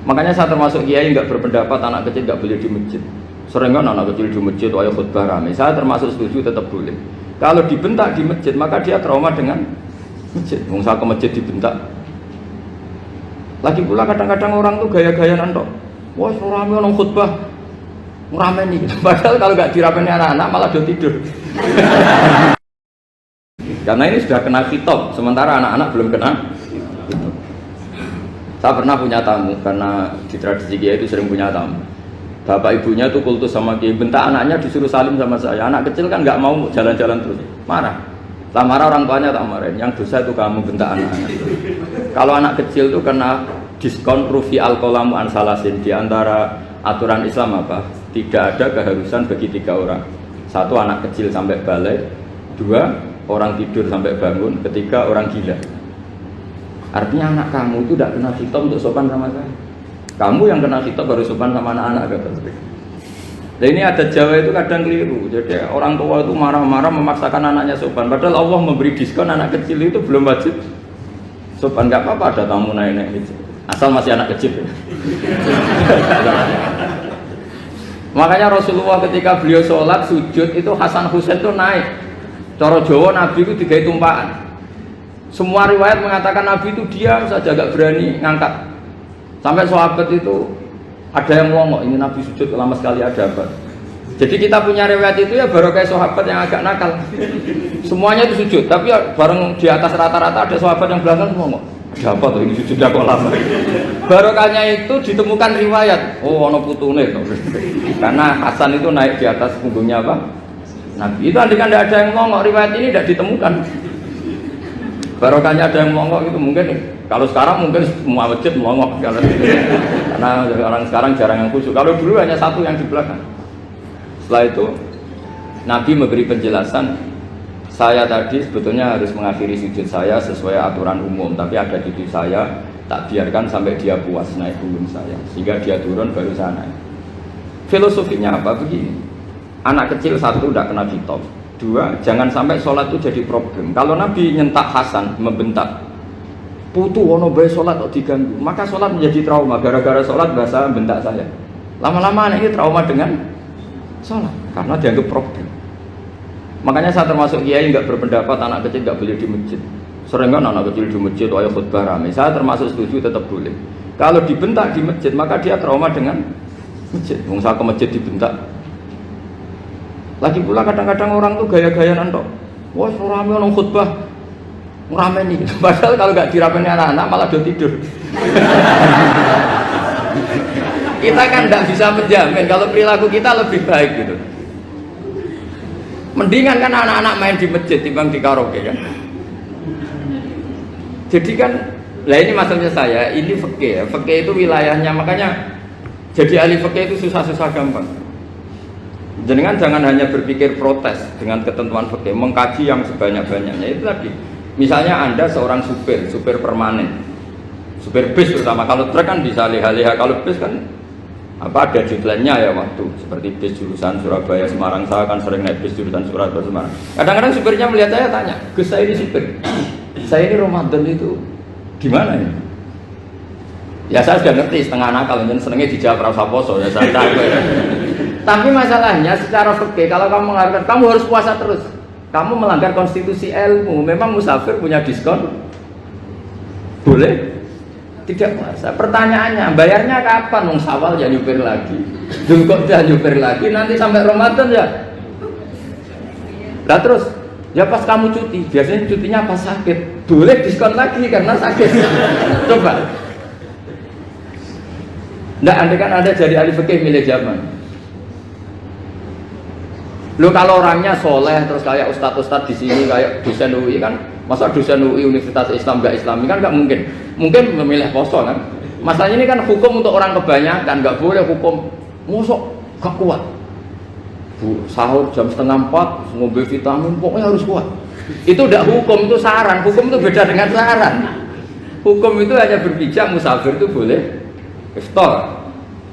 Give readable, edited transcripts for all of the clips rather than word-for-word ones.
Makanya saya termasuk kiai nggak berpendapat anak kecil nggak boleh di masjid. Sering kan anak kecil di masjid, ayo khutbah rame. Saya termasuk setuju tetap boleh. Kalau dibentak di masjid, maka dia trauma dengan masjid. Wong saya ke masjid dibentak. Lagi pula kadang-kadang orang tuh gaya-gayaan tok. Wah, rame orang khutbah, rame nih. Padahal kalau nggak diramein anak-anak malah dia tidur. Karena ini sudah kena khitab, sementara anak-anak belum kena. Saya pernah punya tamu, karena di tradisi kiai itu sering punya tamu. Bapak ibunya itu kultus sama kiai, bentak anaknya disuruh salim sama saya. Anak kecil kan nggak mau jalan-jalan terus, marah. Tak marah orang tuanya tak marahin. Yang dosa itu kamu bentak anak-anak. Kalau anak kecil itu kena diskon rufi al-qalamu an salasin. Di antara aturan Islam apa? Tidak ada keharusan bagi 3 orang. 1 anak kecil sampai balik, 2 orang tidur sampai bangun, 3 orang gila. Artinya anak kamu itu tidak kena khitab untuk sopan sama saya. Kamu yang kena khitab baru sopan sama anak-anak kata saya. Nah ini ada Jawa itu kadang keliru. Jadi orang tua itu marah-marah memaksakan anaknya sopan. Padahal Allah memberi diskon anak kecil itu belum wajib sopan. Gak apa-apa ada tamu naik-naik asal masih anak kecil. Makanya Rasulullah ketika beliau sholat sujud itu Hasan Husain itu naik. Cara Jawa Nabi itu digawe tumpakan. Semua riwayat mengatakan Nabi itu diam saja, gak berani ngangkat. Sampai sahabat itu ada yang ngomong, ini Nabi sujud lama sekali ada apa? Jadi kita punya riwayat itu ya baru kayak sahabat yang agak nakal. Semuanya itu sujud, tapi ya bareng di atas rata-rata ada sahabat yang belakang ngomong, ada apa tuh ini sujudnya kok lama? Barokahnya itu ditemukan riwayat, oh ono putune. Karena Hasan itu naik di atas punggungnya apa? Nabi. Itu andai kan tidak ada yang ngomong, riwayat ini tidak ditemukan. Barokahnya ada yang mongok itu mungkin kalau sekarang mungkin semua masjid mongok karena orang sekarang jarang yang khusyuk. Kalau dulu hanya 1 yang di belakang. Setelah itu Nabi memberi penjelasan, saya tadi sebetulnya harus mengakhiri sujud saya sesuai aturan umum, tapi ada cucu saya tak biarkan sampai dia puas naik punggung saya, sehingga dia turun baru saya naik. Filosofinya apa? Begini, anak kecil 1 tidak kena khitab. 2, jangan sampai sholat itu jadi problem. Kalau Nabi nyentak Hasan, membentak, putu wono bae sholat kok diganggu, maka sholat menjadi trauma. Gara-gara sholat bahasa bentak saya. Lama-lama anak ini trauma dengan sholat karena dianggap problem. Makanya saya termasuk kiai nggak berpendapat anak kecil nggak boleh di masjid. Sering kan anak kecil di masjid, ayo khutbah rame. Saya termasuk setuju tetap boleh. Kalau dibentak di masjid, maka dia trauma dengan masjid. Wong saya ke masjid dibentak. Lagi pula kadang-kadang orang tuh gaya-gayaan tok. Wah, rame orang khutbah, rame nih. Padahal kalau nggak diramein anak-anak malah dia tidur. Kita kan nggak bisa menjamin kalau perilaku kita lebih baik gitu. Mendingan kan anak-anak main di masjid timbang di karaoke kan. Jadi kan, lah ini maksudnya saya, ini fikih ya. Fikih itu wilayahnya, makanya jadi ahli fikih itu susah-susah gampang. Jangan hanya berpikir protes dengan ketentuan fikih, mengkaji yang sebanyak-banyaknya. Itu tadi, misalnya Anda seorang supir permanen, supir bis terutama. Kalau truk kan bisa lihat-lihat, kalau bis kan apa ada deadline-nya ya waktu. Seperti bis jurusan Surabaya Semarang, saya kan sering naik bis jurusan Surabaya Semarang. Kadang-kadang supirnya melihat saya tanya, Gus saya ini supir, saya ini Ramadan itu gimana ya? Ya saya sudah ngerti setengah nakal, dan senengnya dijawab rasa poso ya saya tahu ya. Tapi masalahnya secara fikih kalau kamu mengharapkan kamu harus puasa terus, kamu melanggar konstitusi ilmu. Memang musafir punya diskon? Boleh? Tidak puasa. Pertanyaannya, bayarnya kapan? Wong Syawal ya nyupir lagi, Dzulqa'dah nyupir lagi, nanti sampai Ramadan ya. Lah terus, ya pas kamu cuti, biasanya cutinya pas sakit, boleh diskon lagi karena sakit. Coba. Nggak, andai kan Anda jadi ahli fikih milih zaman. Lo kalau orangnya soleh terus kayak ustadz di sini kayak dosen UI kan, masa dosen UI Universitas Islam nggak Islami kan nggak mungkin. Mungkin memilih poso kan. Masalahnya ini kan hukum untuk orang kebanyakan, nggak boleh hukum mosok gak kuat. Sahur jam 3:30 ngombe vitamin pokoknya harus kuat. Itu udah hukum, itu saran. Hukum itu beda dengan saran. Hukum itu hanya berpijak musafir itu boleh iftar.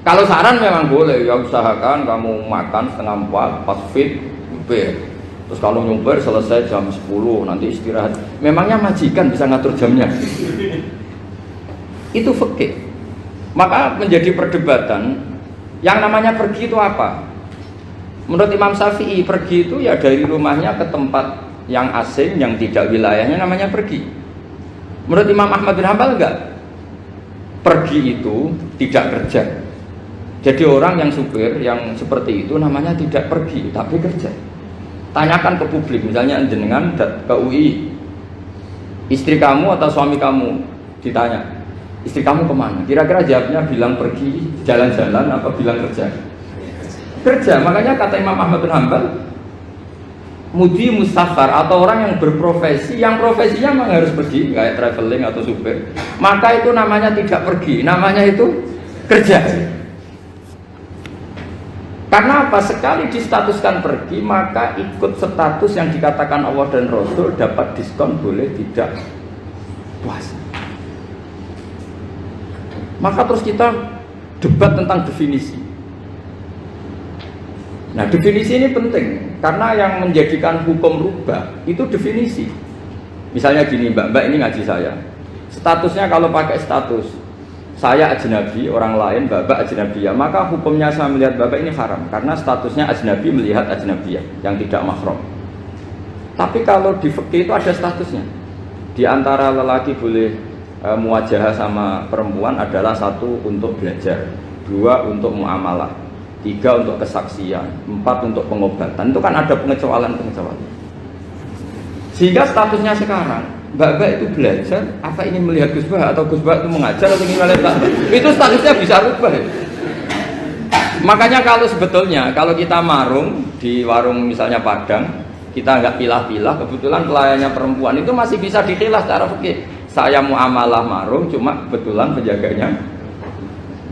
Kalau saran memang boleh, ya usahakan kamu makan 3:30 pas fit nyupir. Terus kalau nyupir selesai jam 10 nanti istirahat. Memangnya majikan bisa ngatur jamnya? Itu fikih. Maka menjadi perdebatan, yang namanya pergi itu apa? Menurut Imam Syafi'i, pergi itu ya dari rumahnya ke tempat yang asing, yang tidak wilayahnya, namanya pergi. Menurut Imam Ahmad bin Hanbal enggak. Pergi itu tidak kerja. Jadi orang yang supir, yang seperti itu namanya tidak pergi, tapi kerja. Tanyakan ke publik, misalnya jenengan ke UI, istri kamu atau suami kamu ditanya, istri kamu kemana? Kira-kira jawabnya bilang pergi jalan-jalan apa bilang kerja? Kerja. Makanya kata Imam Ahmad bin Hanbal, mudi mustafar atau orang yang berprofesi, yang profesinya memang harus pergi, kayak traveling atau supir, maka itu namanya tidak pergi, namanya itu kerja. Karena apa? Sekali distatuskan pergi, maka ikut status yang dikatakan Allah dan Rasul, dapat diskon, boleh tidak puasa. Maka terus kita debat tentang definisi. Nah, definisi ini penting karena yang menjadikan hukum rubah itu definisi. Misalnya gini, mbak ini ngaji saya, statusnya kalau pakai status saya ajnabi, orang lain bapak ajnabiyah, maka hukumnya saya melihat bapak ini haram karena statusnya ajnabi melihat ajnabiyah yang tidak mahram. Tapi kalau di fikih itu ada statusnya. Di antara lelaki boleh muwajahah sama perempuan adalah satu untuk belajar, dua untuk muamalah, tiga untuk kesaksian, empat untuk pengobatan. Itu kan ada pengecualian. Sehingga statusnya sekarang, mbak itu belajar, apa ingin melihat Gus Bah atau Gus Bah itu mengajar atau ingin melihat itu statusnya bisa rubah. Makanya kalau sebetulnya kalau kita marung di warung misalnya Padang, kita nggak pilah-pilah, kebetulan pelayannya perempuan itu masih bisa dikilah secara fikih. Saya muamalah marung, cuma kebetulan penjaganya.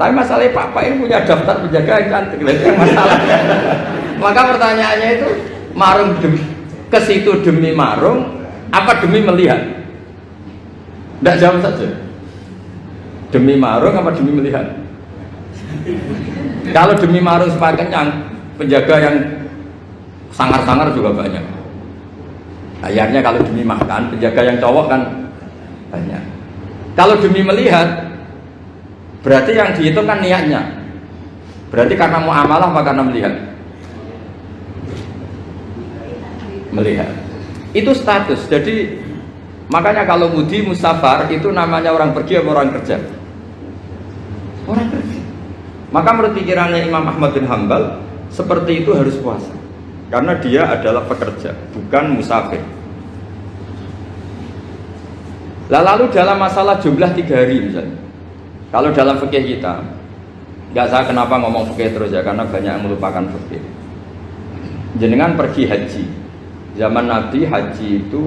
Tapi masalahnya Pak ini punya daftar penjaga yang cantik, itu yang masalah. Maka pertanyaannya itu marung ke situ demi marung, apa demi melihat? Tidak jawab saja. Demi marung apa demi melihat? Kalau demi marung supaya kenyang, penjaga yang sangar-sangar juga banyak. Akhirnya kalau demi makan, penjaga yang cowok kan banyak. Kalau demi melihat, berarti yang dihitung kan niatnya. Berarti karena muamalah apa karena melihat? Melihat. Itu status. Jadi makanya kalau mudi musafar itu namanya orang pergi atau orang kerja? Orang kerja. Maka menurut pikirannya Imam Ahmad bin Hanbal, seperti itu harus puasa. Karena dia adalah pekerja, bukan musafir. Lalu dalam masalah jumlah 3 hari misalnya. Kalau dalam fikih kita, nggak saya kenapa ngomong fikih terus ya, karena banyak yang melupakan fikih. Jenengan pergi haji. Zaman Nabi haji itu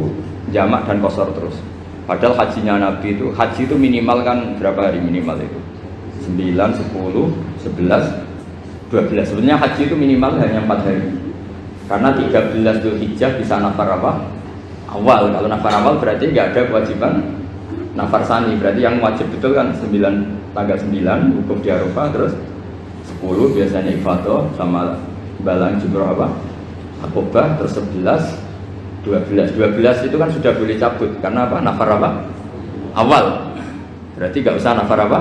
jamak dan qashar terus. Padahal hajinya Nabi itu, haji itu minimal kan berapa hari minimal itu? 9, 10, 11, 12. Sebenarnya haji itu minimal hanya 4 hari. Karena 13 Dzulhijjah bisa nafar apa? Awal. Kalau nafar awal berarti nggak ada kewajiban nafar sani. Berarti yang wajib betul kan 9, tanggal 9 hukum di Arafah, terus 10 biasanya ifadah sama balang jumroh apa? Akobah, terus 11, 12 itu kan sudah boleh cabut karena apa? Nafar apa? Awal. Berarti nggak usah nafar apa?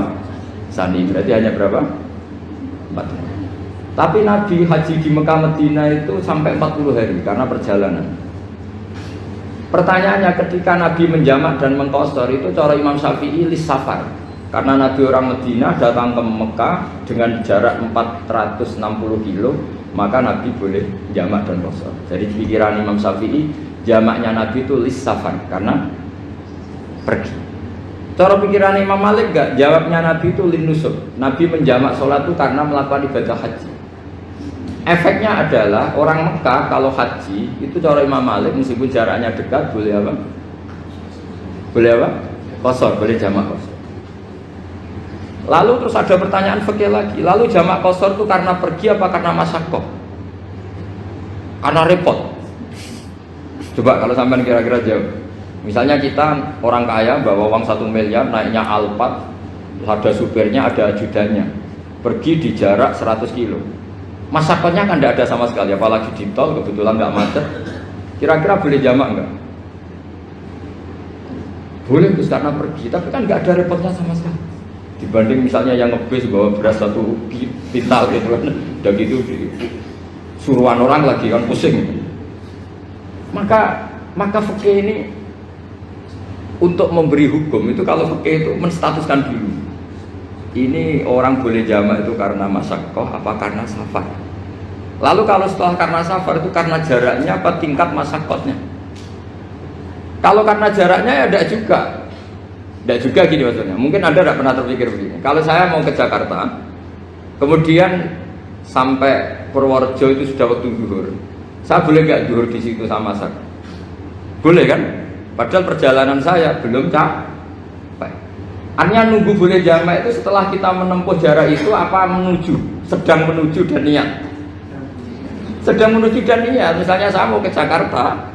Sani. Berarti hanya berapa? 4. Tapi Nabi haji di Mekah Medina itu sampai 40 hari karena perjalanan. Pertanyaannya, ketika Nabi menjamak dan mengqashar itu cara Imam Syafi'i lis safar. Karena Nabi orang Medina datang ke Mekah dengan jarak 460 kilo, maka Nabi boleh jamak dan qashar. Jadi pikiran Imam Syafi'i, jamaknya Nabi itu lis safar karena pergi. Cara pikiran Imam Malik enggak, jawabnya Nabi itu lin nusuk. Nabi menjamak sholat itu karena melakukan ibadah haji. Efeknya adalah orang Mekah kalau haji itu cara Imam Malik meskipun jaraknya dekat boleh apa? Boleh apa? Qashar, boleh jamak qashar. Lalu terus ada pertanyaan fikih lagi. Lalu jamak qashar itu karena pergi apa karena masyaqqah? Karena repot. Coba kalau sampean kira-kira jawab. Misalnya kita orang kaya bawa uang 1 miliar naiknya Alphard, ada supirnya, ada ajudannya, pergi di jarak 100 kilo. Masyaqqahnya kan tidak ada sama sekali, apalagi di tol kebetulan nggak macet. Kira-kira boleh jamak nggak? Boleh, terus karena pergi, tapi kan nggak ada repotnya sama sekali. Dibanding misalnya yang ngebis bawa beras 1 kintal gitu kan, udah gitu suruhan orang lagi kan pusing. Maka fikih ini untuk memberi hukum itu, kalau fikih itu menstatuskan dulu. Ini orang boleh jamak itu karena masyaqqah apa karena safar. Lalu kalau setelah karena safar itu karena jaraknya apa tingkat masyaqqahnya. Kalau karena jaraknya ya tidak juga. Tidak juga gini maksudnya. Mungkin Anda tidak pernah terpikir begini. Kalau saya mau ke Jakarta, kemudian sampai Purworejo itu sudah waktu zuhur. Saya boleh nggak zuhur di situ sama masak? Boleh kan? Padahal perjalanan saya belum capek. Artinya nunggu boleh jamak itu setelah kita menempuh jarak itu apa menuju, sedang menuju dan niat. Sedang menuju dan niat. Misalnya saya mau ke Jakarta,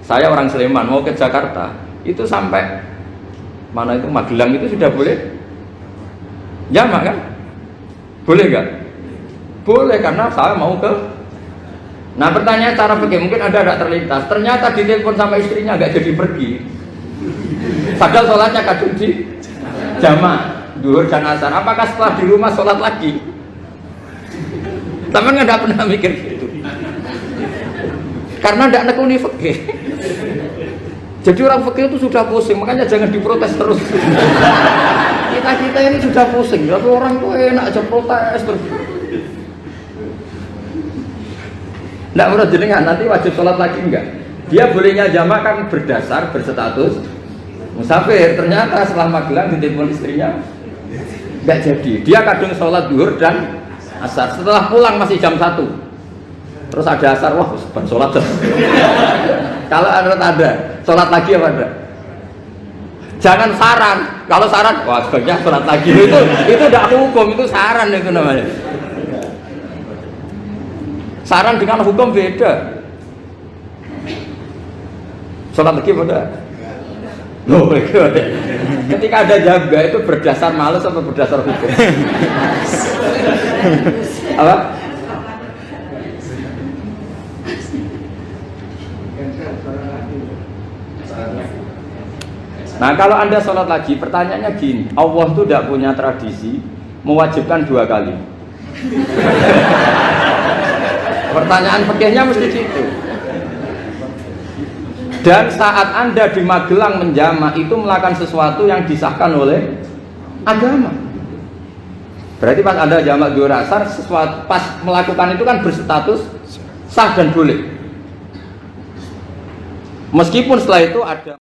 saya orang Sleman mau ke Jakarta, itu sampai mana itu Magelang itu sudah boleh jamak kan? Boleh nggak? Boleh karena saya mau ke. Nah pertanyaan cara pergi mungkin ada tidak terlintas. Ternyata ditelepon sama istrinya nggak jadi pergi. Padahal sholatnya kadung di jamak duhur dan asar. Apakah setelah di rumah sholat lagi? Teman nggak pernah mikir gitu. Karena tidak nekuni fikih. Jadi orang fikih itu sudah pusing, makanya jangan diprotes terus. Kita ini sudah pusing, tapi orang tuh enak aja protes terus. Tidak menurut jenengan nanti wajib sholat lagi enggak? Dia bolehnya jamak kan berdasar berstatus musafir. Ternyata setelah Magelang ditelepon istrinya enggak jadi. Dia kadung sholat zuhur dan asar. Setelah pulang masih jam 1. Terus ada asar, wah bukan sholat. Kalau ada sholat lagi apa ada? Jangan saran. Kalau saran, wah sebaiknya sholat lagi. Itu tidak hukum, itu saran itu namanya. Saran dengan hukum beda. Sholat lagi pada. Loh, ketika ada jaga itu berdasar malas atau berdasar hukum? Apa? Nah kalau Anda sholat lagi, pertanyaannya gini, Allah itu tidak punya tradisi mewajibkan 2 kali. Pertanyaan fikihnya mesti gitu. Dan saat Anda di Magelang menjamak itu melakukan sesuatu yang disahkan oleh agama. Berarti pas Anda jamak zuhur asar, sesuatu pas melakukan itu kan berstatus sah dan boleh. Meskipun setelah itu ada